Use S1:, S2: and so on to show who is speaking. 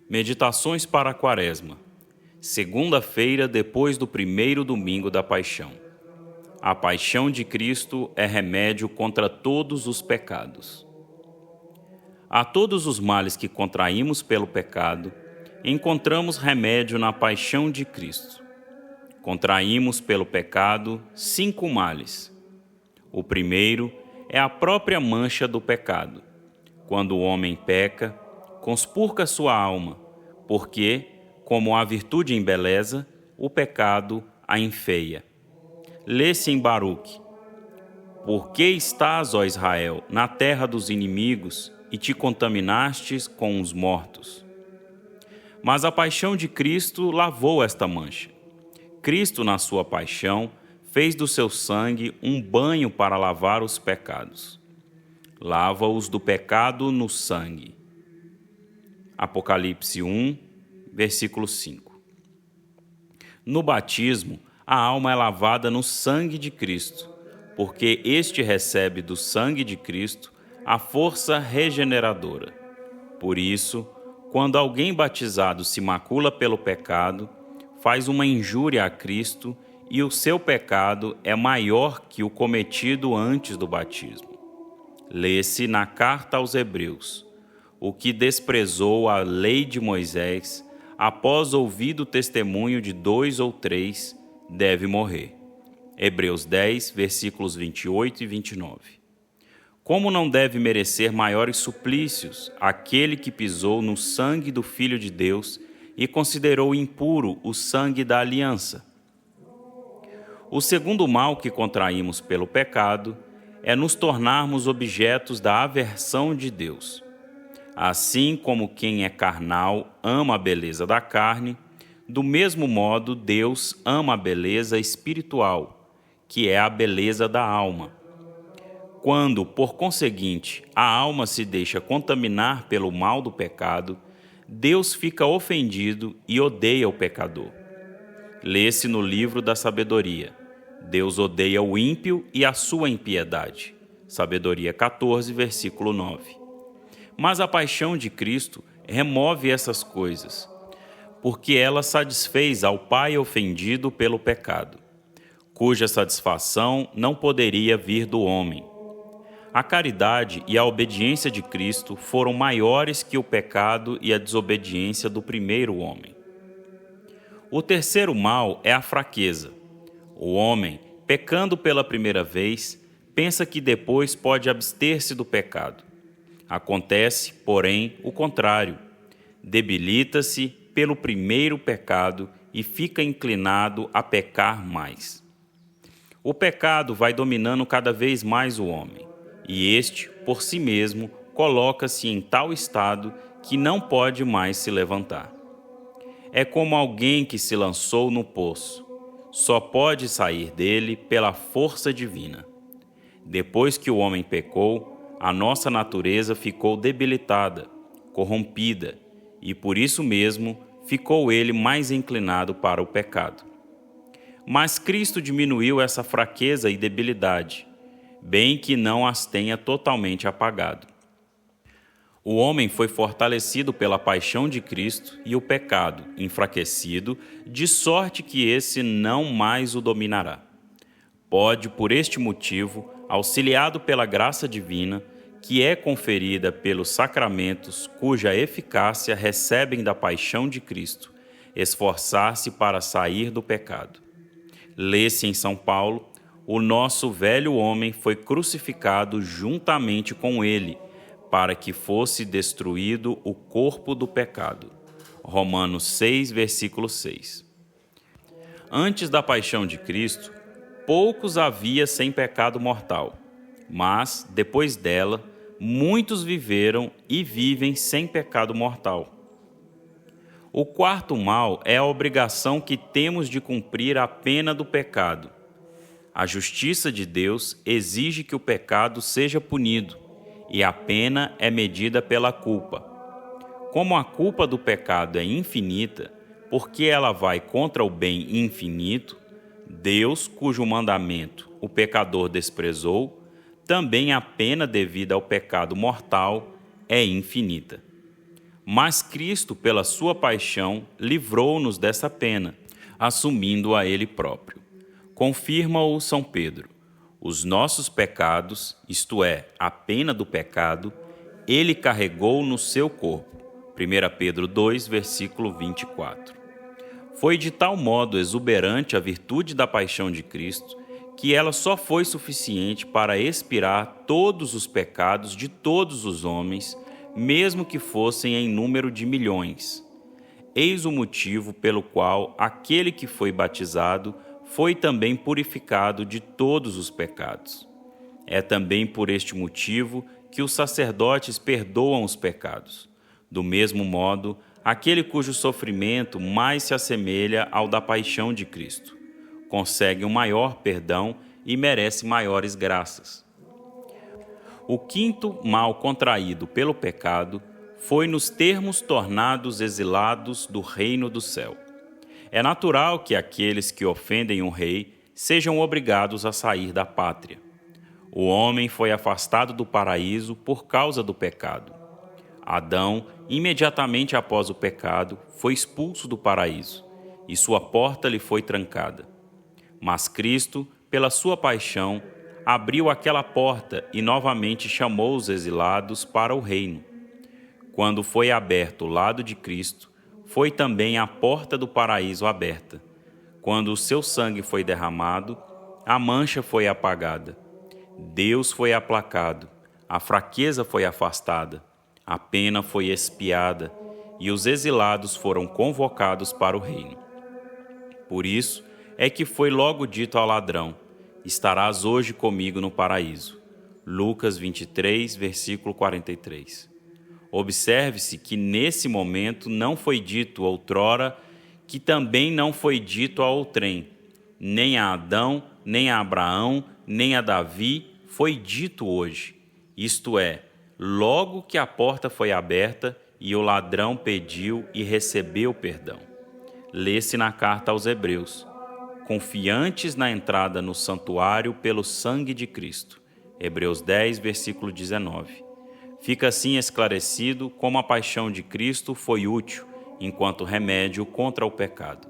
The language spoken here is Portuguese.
S1: Meditações para a Quaresma. Segunda-feira depois do primeiro domingo da Paixão. A paixão de Cristo é remédio contra todos os pecados. A todos os males que contraímos pelo pecado, encontramos remédio na paixão de Cristo. Contraímos pelo pecado 5 males. O primeiro é a própria mancha do pecado. Quando o homem peca, conspurca sua alma, porque, como a virtude embeleza, o pecado a enfeia. Lê-se em Baruque: Por que estás, ó Israel, na terra dos inimigos, e te contaminastes com os mortos? Mas a paixão de Cristo lavou esta mancha. Cristo, na sua paixão, fez do seu sangue um banho para lavar os pecados. Lava-os do pecado no sangue. Apocalipse 1, versículo 5. No batismo, a alma é lavada no sangue de Cristo, porque este recebe do sangue de Cristo a força regeneradora. Por isso, quando alguém batizado se macula pelo pecado, faz uma injúria a Cristo e o seu pecado é maior que o cometido antes do batismo. Lê-se na carta aos Hebreus: O que desprezou a lei de Moisés, após ouvido o testemunho de 2 ou 3, deve morrer. Hebreus 10, versículos 28 e 29. Como não deve merecer maiores suplícios aquele que pisou no sangue do Filho de Deus e considerou impuro o sangue da aliança? O segundo mal que contraímos pelo pecado é nos tornarmos objetos da aversão de Deus. Assim como quem é carnal ama a beleza da carne, do mesmo modo Deus ama a beleza espiritual, que é a beleza da alma. Quando, por conseguinte, a alma se deixa contaminar pelo mal do pecado, Deus fica ofendido e odeia o pecador. Lê-se no livro da sabedoria: Deus odeia o ímpio e a sua impiedade. Sabedoria 14, versículo 9. Mas a paixão de Cristo remove essas coisas, porque ela satisfez ao Pai ofendido pelo pecado, cuja satisfação não poderia vir do homem. A caridade e a obediência de Cristo foram maiores que o pecado e a desobediência do primeiro homem. O terceiro mal é a fraqueza. O homem, pecando pela primeira vez, pensa que depois pode abster-se do pecado. Acontece, porém, o contrário. Debilita-se pelo primeiro pecado e fica inclinado a pecar mais. O pecado vai dominando cada vez mais o homem, e este, por si mesmo, coloca-se em tal estado que não pode mais se levantar. É como alguém que se lançou no poço. Só pode sair dele pela força divina. Depois que o homem pecou, a nossa natureza ficou debilitada, corrompida, e por isso mesmo ficou ele mais inclinado para o pecado. Mas Cristo diminuiu essa fraqueza e debilidade, bem que não as tenha totalmente apagado. O homem foi fortalecido pela paixão de Cristo e o pecado, enfraquecido, de sorte que esse não mais o dominará. Pode, por este motivo, auxiliado pela graça divina, que é conferida pelos sacramentos cuja eficácia recebem da paixão de Cristo, esforçar-se para sair do pecado. Lê-se em São Paulo: O nosso velho homem foi crucificado juntamente com ele, para que fosse destruído o corpo do pecado. Romanos 6, versículo 6. Antes da paixão de Cristo, poucos havia sem pecado mortal, mas, depois dela, muitos viveram e vivem sem pecado mortal. O quarto mal é a obrigação que temos de cumprir a pena do pecado. A justiça de Deus exige que o pecado seja punido, e a pena é medida pela culpa. Como a culpa do pecado é infinita, porque ela vai contra o bem infinito, Deus, cujo mandamento o pecador desprezou, também a pena devida ao pecado mortal é infinita. Mas Cristo, pela sua paixão, livrou-nos dessa pena, assumindo-a ele próprio. Confirma-o São Pedro. Os nossos pecados, isto é, a pena do pecado, ele carregou no seu corpo. 1 Pedro 2, versículo 24. Foi de tal modo exuberante a virtude da paixão de Cristo, que ela só foi suficiente para expiar todos os pecados de todos os homens, mesmo que fossem em número de milhões. Eis o motivo pelo qual aquele que foi batizado foi também purificado de todos os pecados. É também por este motivo que os sacerdotes perdoam os pecados. Do mesmo modo, aquele cujo sofrimento mais se assemelha ao da paixão de Cristo consegue um maior perdão e merece maiores graças. O quinto mal contraído pelo pecado foi nos termos tornados exilados do reino do céu. É natural que aqueles que ofendem um rei sejam obrigados a sair da pátria. O homem foi afastado do paraíso por causa do pecado. Adão, imediatamente após o pecado, foi expulso do paraíso, e sua porta lhe foi trancada. Mas Cristo, pela sua paixão, abriu aquela porta e novamente chamou os exilados para o reino. Quando foi aberto o lado de Cristo, foi também a porta do paraíso aberta. Quando o seu sangue foi derramado, a mancha foi apagada. Deus foi aplacado, a fraqueza foi afastada, a pena foi expiada e os exilados foram convocados para o reino. Por isso é que foi logo dito ao ladrão: estarás hoje comigo no paraíso. Lucas 23, versículo 43. Observe-se que nesse momento não foi dito outrora, que também não foi dito a outrem, nem a Adão, nem a Abraão, nem a Davi, foi dito hoje. Isto é, logo que a porta foi aberta e o ladrão pediu e recebeu perdão. Lê-se na carta aos Hebreus: confiantes na entrada no santuário pelo sangue de Cristo. Hebreus 10, versículo 19. Fica assim esclarecido como a paixão de Cristo foi útil enquanto remédio contra o pecado.